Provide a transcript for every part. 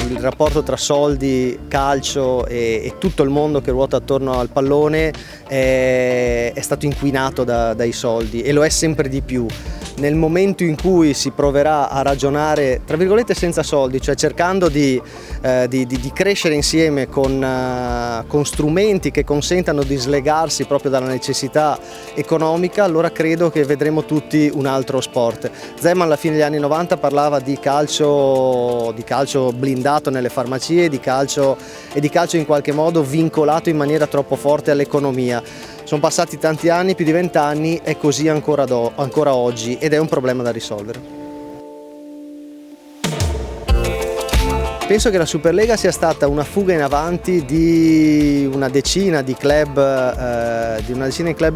Il rapporto tra soldi, calcio e tutto il mondo che ruota attorno al pallone è stato inquinato dai soldi, e lo è sempre di più. Nel momento in cui si proverà a ragionare, tra virgolette, senza soldi, cioè cercando di crescere insieme con strumenti che consentano di slegarsi proprio dalla necessità economica, allora credo che vedremo tutti un altro sport. Zeman alla fine degli anni 90 parlava di calcio blindato nelle farmacie, di calcio in qualche modo vincolato in maniera troppo forte all'economia. Sono passati tanti anni, più di 20 anni, è così ancora oggi, ed è un problema da risolvere. Penso che la Superlega sia stata una fuga in avanti di una decina di club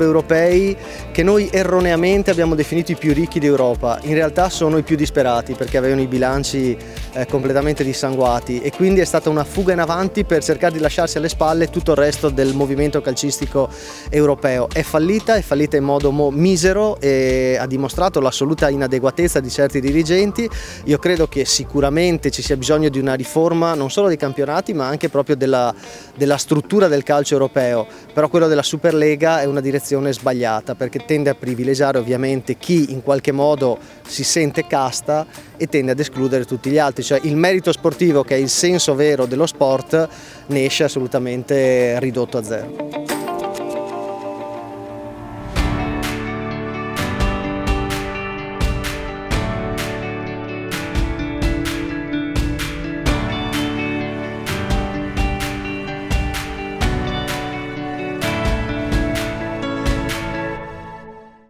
europei che noi erroneamente abbiamo definito i più ricchi d'Europa. In realtà sono i più disperati, perché avevano i bilanci completamente dissanguati, e quindi è stata una fuga in avanti per cercare di lasciarsi alle spalle tutto il resto del movimento calcistico europeo. È fallita in modo misero, e ha dimostrato l'assoluta inadeguatezza di certi dirigenti. Io credo che sicuramente ci sia bisogno di una riforma non solo dei campionati, ma anche proprio della struttura del calcio europeo. Però quello della Superlega è una direzione sbagliata, perché tende a privilegiare ovviamente chi in qualche modo si sente casta e tende ad escludere tutti gli altri. Cioè il merito sportivo, che è il senso vero dello sport, ne esce assolutamente ridotto a zero.